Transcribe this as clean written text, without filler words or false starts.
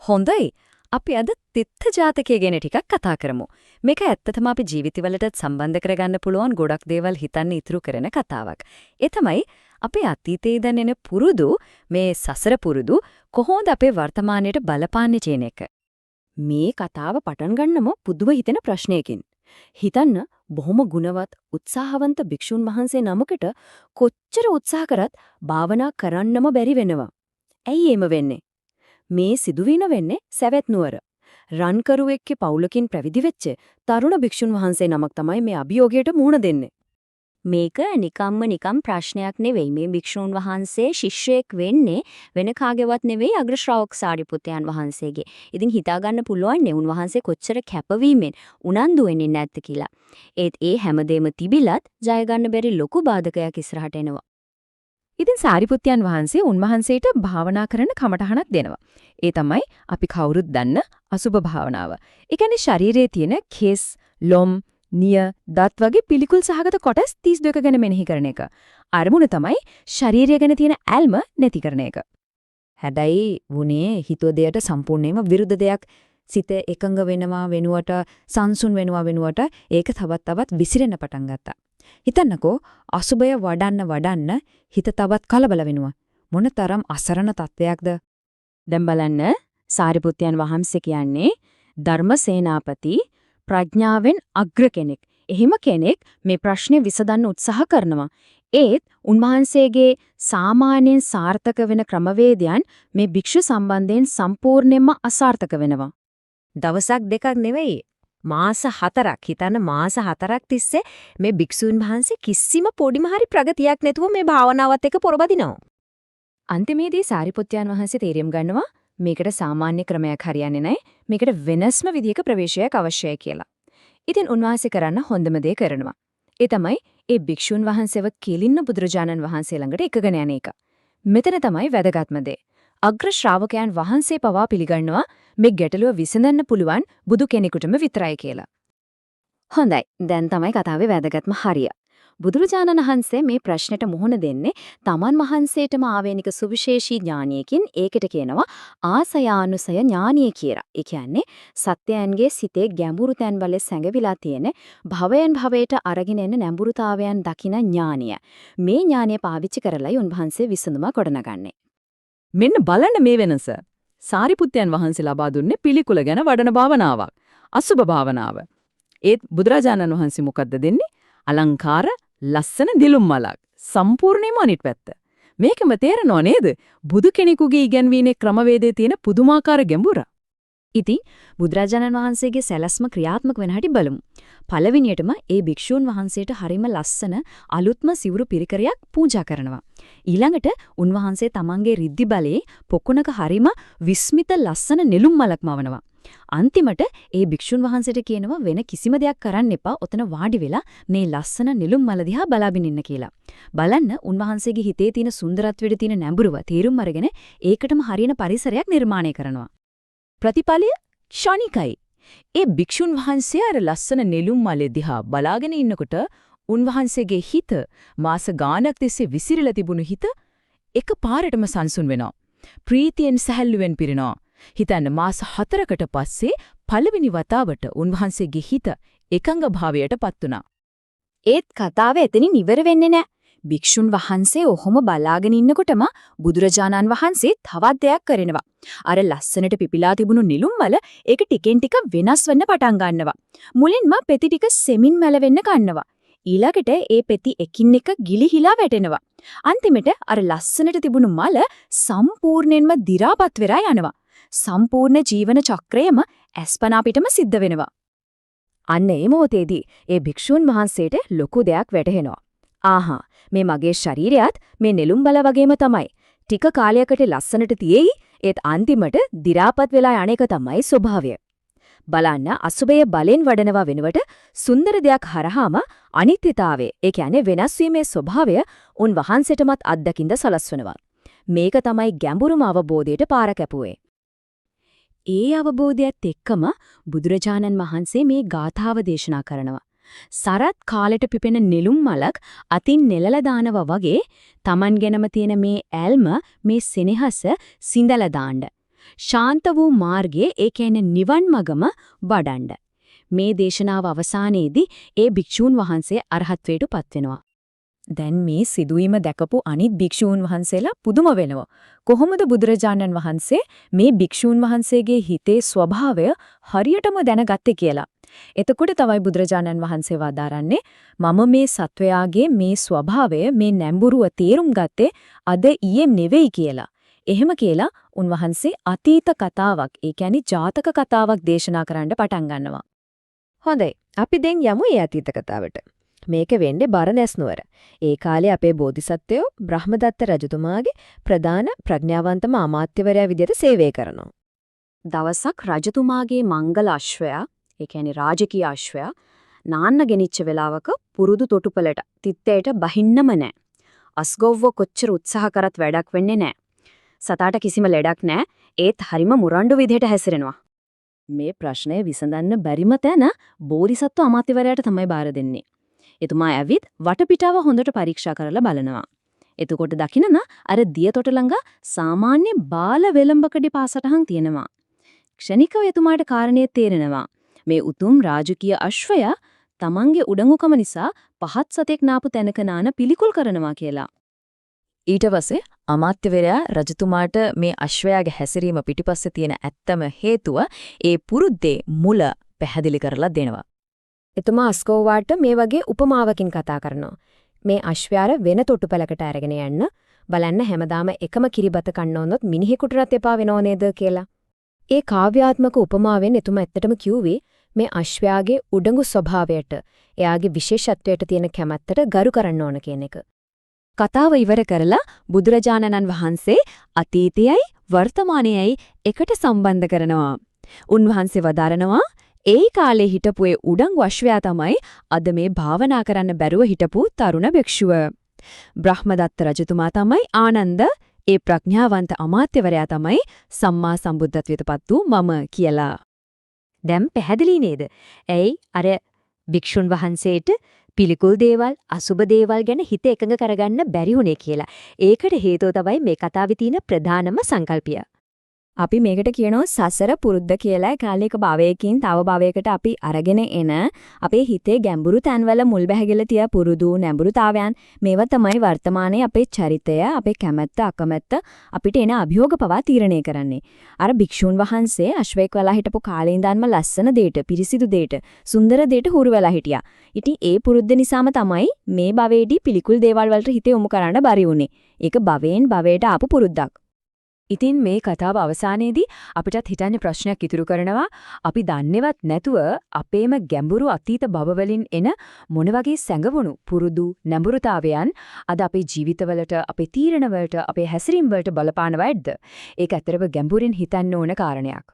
හොඳයි. අපි අද තිත්ත ජාතකය ගැන ටිකක් කතා කරමු. මේක ඇත්තටම අපි ජීවිතවලටත් සම්බන්ධ කරගන්න පුළුවන් ගොඩක් දේවල් හිතන්න ඉතුරු කරන කතාවක්. ඒ තමයි අපේ අතීතයේ ඉඳන් එන පුරුදු මේ සසර පුරුදු කොහොමද අපේ වර්තමානයට බලපාන්නේ කියන එක. මේ කතාව පටන් ගන්නම පුදුම හිතෙන ප්‍රශ්නයකින්. හිතන්න බොහොම ගුණවත් උත්සාහවන්ත භික්ෂුන් වහන්සේ නමකට කොච්චර උත්සාහ කරත් භාවනා කරන්නම බැරි වෙනවා. ඇයි එහෙම වෙන්නේ? මේ සිදුවීම වෙන්නේ සවැත් නුවර. රන්කරුවෙක්ගේ පවුලකින් පැවිදි වෙච්ච තරුණ භික්ෂුන් වහන්සේ නමක් තමයි මේ අභියෝගයට මුහුණ දෙන්නේ. මේක නිකම් ප්‍රශ්නයක් නෙවෙයි. මේ භික්ෂුන් වහන්සේ ශිෂ්‍යයෙක් වෙන්නේ වෙන කාගේවත් නෙවෙයි අග්‍ර ශ්‍රාවක සාරිපුත්තයන් වහන්සේගේ. ඉතින් හිතා ගන්න පුළුවන් නේ උන්වහන්සේ කොච්චර කැපවීමෙන් උනන්දු වෙන්නේ නැද්ද කියලා. ඒත් ඒ හැමදේම තිබිලත් ජය ගන්න බැරි ලොකු බාධකයක් ඉස්සරහට එනවා. ඉතින් සාරිපුත්යන් වහන්සේ උන්වහන්සේට භාවනා කරන කමටහනක් දෙනවා. ඒ තමයි අපි කවුරුත් දන්න අසුබ භාවනාව. ඒ කියන්නේ ශරීරයේ තියෙන කෙස්, ලොම්, නිය, දත් වගේ පිළිකුල් සහගත කොටස් 32 ගැන මෙනෙහි කරන එක. අරමුණ තමයි ශරීරය ගැන තියෙන ඇල්ම නැති කරන එක. හැබැයි වුණේ හිතුව දෙයට සම්පූර්ණයෙන්ම විරුද්ධ දෙයක්. සිත එකඟ වෙනවා වෙනුවට සංසුන් වෙනුවට ඒක තවත් විසිරෙන්න පටන් ගත්තා. හිතන්නකෝ අසුබය වඩන්න හිත තවත් කලබල වෙනවා. මොනතරම් අසරණ තත්වයක්ද? දැන් බලන්න සාරිපුත්යන් වහන්සේ කියන්නේ ධර්මසේනාපති ප්‍රඥාවෙන් අග්‍ර කෙනෙක්. එහෙම කෙනෙක් මේ ප්‍රශ්නේ විසඳන්න උත්සාහ කරනවා. ඒත් උන්වහන්සේගේ සාමාන්‍යයෙන් සාර්ථක වෙන ක්‍රමවේදයන් මේ භික්ෂු සම්බන්ධයෙන් සම්පූර්ණයෙන්ම අසාර්ථක වෙනවා. දවසක් දෙකක් නෙවෙයි මාස 4ක් හිතන්න මාස 4ක් තිස්සේ මේ භික්ෂුන් වහන්සේ කිසිම පොඩිම හරි ප්‍රගතියක් නැතුව මේ භාවනාවත් එක්ක පොරබදිනවා. අන්තිමේදී සාරිපුත්යන් වහන්සේ තීරම් ගන්නවා මේකට සාමාන්‍ය ක්‍රමයක් හරියන්නේ නැහැ. මේකට වෙනස්ම විදියක ප්‍රවේශයක් අවශ්‍යයි කියලා. ඉතින් උන්වහන්සේ කරන්න හොඳම දේ කරනවා. ඒ තමයි ඒ භික්ෂුන් වහන්සේව කෙලින්න බුදුරජාණන් වහන්සේ ළඟට එකගෙන යන එක. මෙතන තමයි වැදගත්ම දේ. අග්‍ර ශ්‍රාවකයන් වහන්සේ පවා පිළිගන්නවා මේ ගැටලුව විසඳන්න පුළුවන් බුදු කෙනෙකුටම විතරයි කියලා. හොඳයි. දැන් තමයි කතාවේ වැදගත්ම හරිය. බුදුරජාණන් වහන්සේ මේ ප්‍රශ්නෙට මුහුණ දෙන්නේ තමන් වහන්සේටම ආවේනික සුවිශේෂී ඥානයකින්. ඒකට කියනවා ආසයානුසය ඥානිය කියලා. ඒ කියන්නේ සත්‍යයන්ගේ සිතේ ගැඹුරු තැන්වල සැඟවිලා තියෙන භවයෙන් භවයට අරගෙන එන නැඹුරුතාවයන් දකින ඥානිය. මේ ඥානය පාවිච්චි කරලායි උන්වහන්සේ විසඳුම ගොඩනගන්නේ. මෙන්න බලන්න මේ වෙනස. සාරිපුත්යන් වහන්සේ ලබා දුන්නේ පිළිකුල ගැන වඩන භාවනාවක්. අසුබ භාවනාව. ඒත් බුදුරජාණන් වහන්සේ මොකද්ද දෙන්නේ? අලංකාර ලස්සන දිලුම් මලක්. සම්පූර්ණයෙන්ම අනිත් පැත්ත. මේකම තේරෙනව නේද? බුදු කෙනෙකුගේ ඉගැන්වීමේ ක්‍රමවේදයේ තියෙන පුදුමාකාර ගැඹුර. ඉතින් බුදුරජාණන් වහන්සේගේ සැලැස්ම ක්‍රියාත්මක වෙන හැටි බලමු. පළවෙනියටම ඒ භික්ෂූන් වහන්සේට හරිම ලස්සන අලුත්ම සිවුරු පිරිකරයක් පූජා කරනවා. ඊළඟට උන්වහන්සේ තමන්ගේ රිද්දි බලයේ පොකුණක හරිම විස්මිත ලස්සන නෙළුම් මලක් මවනවා. අන්තිමට ඒ භික්ෂුන් වහන්සේට කියනවා වෙන කිසිම දෙයක් කරන්න එපා. ඔතන වාඩි වෙලා මේ ලස්සන නෙළුම් මල දිහා බලාගෙන ඉන්න කියලා. බලන්න උන්වහන්සේගේ හිතේ තියෙන සුන්දරත්වයට තියෙන නැඹුරුව තීරුම් අරගෙන ඒකටම හරියන පරිසරයක් නිර්මාණය කරනවා. ප්‍රතිපලය ක්ෂණිකයි. ඒ භික්ෂුන් වහන්සේ අර ලස්සන නෙළුම් මලේ දිහා බලාගෙන ඉන්නකොට උන්වහන්සේගේ හිත මාස ගාණක් තිස්සේ විසිරලා තිබුණු හිත එකපාරටම සංසුන් වෙනවා. ප්‍රීතියෙන් සැහැල්ලුවෙන් පිරෙනවා. හිතන්න මාස 4කට පස්සේ පළවෙනි වතාවට උන්වහන්සේගේ හිත එකඟ භාවයටපත් වුණා. ඒත් කතාව එතනින් ඉවර වෙන්නේ නැහැ. භික්ෂුන් වහන්සේ ඔහොම බලාගෙන ඉන්නකොටම බුදුරජාණන් වහන්සේ තවත් දෙයක් කරනවා. අර ලස්සනට පිපිලා තිබුණු නිලුම් මල ඒක ටිකෙන් ටික වෙනස් වෙන්න පටන් ගන්නවා. මුලින්ම පෙති ටික සෙමින් මැල වෙන්න ගන්නවා. ඊළඟට ඒ පෙති එකින් එක ගිලිහිලා වැටෙනවා. අන්තිමට අර ලස්සනට තිබුණු මල සම්පූර්ණයෙන්ම දි รา පත් වෙලා යනවා. සම්පූර්ණ ජීවන චක්‍රයම ඇස්පනා පිටම සිද්ධ වෙනවා. අන්න ඒ මොහොතේදී ඒ භික්ෂුන් වහන්සේට ලොකු දෙයක් වැටහෙනවා. ආහා මේ මගේ ශරීරයත් මේ නෙළුම් බල වගේම තමයි. ටික කාලයකට ලස්සනට තියෙයි ඒත් අන්තිමට දි รา පත් වෙලා යන එක තමයි ස්වභාවය. බලන්න අසුබය බලෙන් වඩනවා වෙනුවට සුන්දර දෙයක් හරහාම අනිත්‍යතාවය ඒ කියන්නේ වෙනස් වීමේ ස්වභාවය උන් වහන්සේටමත් අත්දකින්න සලස්වනවා. මේක තමයි ගැඹුරුම අවබෝධයට පාර කැපුවේ. ඒ අවබෝධයත් එක්කම බුදුරජාණන් වහන්සේ මේ ගාථාව දේශනා කරනවා. සරත් කාලෙට පිපෙන නෙළුම් මලක් අතින් නෙලලා දානවා වගේ Taman ගැනම තියෙන මේ ඇල්ම මේ සෙනෙහස සිඳලා දාන්න. ශාන්ත වූ මාර්ගයේ ඒ කියන්නේ නිවන් මගම වඩන්න. මේ දේශනාව අවසානයේදී ඒ භික්ෂූන් වහන්සේ අරහත්වයට පත් වෙනවා. දැන් මේ සිදුවීම දැකපු අනිත් භික්ෂූන් වහන්සේලා පුදුම වෙනවා. කොහොමද බුදුරජාණන් වහන්සේ මේ භික්ෂූන් වහන්සේගේ හිතේ ස්වභාවය හරියටම දැනගත්තේ කියලා. එතකොට තමයි බුදුරජාණන් වහන්සේ වදාරන්නේ මම මේ සත්වයාගේ මේ ස්වභාවය මේ නැඹුරුව තේරුම් ගත්තේ අද ඊයේ නෙවෙයි කියලා. එහෙම කියලා උන්වහන්සේ අතීත කතාවක්, ඒ කියන්නේ ජාතක කතාවක් දේශනා කරන්න පටන් ගන්නවා. හොඳයි. අපි දැන් යමු ඒ අතීත කතාවට. මේක වෙන්නේ බරණැස් නුවර. ඒ කාලේ අපේ බෝධිසත්වයෝ බ්‍රහ්මදත්ත රජතුමාගේ ප්‍රධාන ප්‍රඥාවන්තම අමාත්‍යවරයා විදිහට සේවය කරනවා. දවසක් රජතුමාගේ මංගල අශ්වයා, ඒ කියන්නේ රාජකීය අශ්වයා, නාන්න ගෙනිච්ච වෙලාවක පුරුදු තොටුපළට තිත්තේට බහින්නම නැහැ. අස්ගොව්ව කොච්චර උත්සාහ කරත් වැඩක් වෙන්නේ නැහැ. සතාට කිසිම ලෙඩක් නැහැ. ඒත් හරිම මුරණ්ඩු විදිහට හැසිරෙනවා. මේ ප්‍රශ්නය විසඳන්න බැරිම තැන බෝධිසත්ව අමාත්‍යවරයාට තමයි බාර දෙන්නේ. එතුමා ඇවිත් වටපිටාව හොඳට පරීක්ෂා කරලා බලනවා. එතකොට දකින්න අර දියතොට ළඟ සාමාන්‍ය බාල වෙලඹකඩි පාසටහන් තියෙනවා. ක්ෂණිකව එතුමාට කාරණේ තේරෙනවා. මේ උතුම් රාජකීය අශ්වයා තමන්ගේ උඩඟුකම නිසා පහත් සතෙක් නාපු තැනක නාන පිළිකුල් කරනවා කියලා. ඊට පස්සේ අමාත්‍යවරයා රජතුමාට මේ අශ්වයාගේ හැසිරීම පිටිපස්සේ තියෙන ඇත්තම හේතුව ඒ පුරුද්දේ මුල පැහැදිලි කරලා දෙනවා. එතුමා අස්කෝවාට මේ වගේ උපමාවකින් කතා කරනවා. මේ අශ්වයාර වෙන තොටුපළකට අරගෙන යන්න බලන්න හැමදාම එකම කිරිබත කන්න ඕනොත් මිනිහෙකුටවත් එපා වෙනව නේද කියලා. ඒ කාව්‍යාත්මක උපමාවෙන් එතුමා ඇත්තටම කිව්වේ මේ අශ්වයාගේ උඩඟු ස්වභාවයට, එයාගේ විශේෂත්වයට තියෙන කැමැත්තට ගරු කරන්න ඕන කියන එක. කතාව ඉවර කරලා බුදුරජාණන් වහන්සේ අතීතයයි වර්තමානයයි එකට සම්බන්ධ කරනවා. උන්වහන්සේ වදාරනවා ඒ කාලේ හිටපු ඒ උඩඟු අශ්වයා තමයි අද මේ භාවනා කරන්න බැරුව හිටපු තරුණ භික්ෂුව. බ්‍රහ්මදත්ත රජතුමා තමයි ආනන්ද, ඒ ප්‍රඥාවන්ත අමාත්‍යවරයා තමයි සම්මා සම්බුද්ධත්වයට පත් වූ මම කියලා. දැන් පැහැදිලි නේද? ඇයි අර භික්ෂුන් වහන්සේට පිළිකුල් දේවල්, අසුබ දේවල් ගැන හිත එකඟ කරගන්න බැරි වුණේ කියලා. ඒකට හේතුව තමයි මේ කතාවේ තියෙන ප්‍රධානම සංකල්පය. අපි මේකට කියනවා සසර පුරුද්ද කියලා. කාලයක භවයකින් තව භවයකට අපි අරගෙන එන අපේ හිතේ ගැඹුරු තැන්වල මුල් බැහැගිලා තියා පුරුදු නැඹුරුතාවයන්, මේවා තමයි වර්තමානයේ අපේ චරිතය, අපේ කැමැත්ත අකමැත්ත අපිට එන අභියෝග පවා තීරණය කරන්නේ. අර භික්ෂුන් වහන්සේ අශ්වයෙක් වෙලා හිටපු කාලේ ඉඳන්ම ලස්සන දෙයට, පිරිසිදු දෙයට, සුන්දර දෙයට හුරු වෙලා හිටියා. ඉතින් ඒ පුරුද්ද නිසාම තමයි මේ භවයේදී පිළිකුල් දේවල් වලට හිත යොමු කරන්න බැරි වුනේ. ඒක භවයෙන් භවයට ආපු පුරුද්දක්. ඉතින් මේ කතාව අවසානයේදී අපිටත් හිතන්න ප්‍රශ්නයක් ඉතුරු කරනවා. අපි දන්නේවත් නැතුව අපේම ගැඹුරු අතීත භවවලින් එන මොන වගේ සැඟවුණු පුරුදු නැඹුරුතාවයන් අද අපේ ජීවිතවලට, අපේ තීරණවලට, අපේ හැසිරීම් වලට බලපානවද? ඒක ඇත්තටම ගැඹුරින් හිතන්න ඕන කාරණයක්.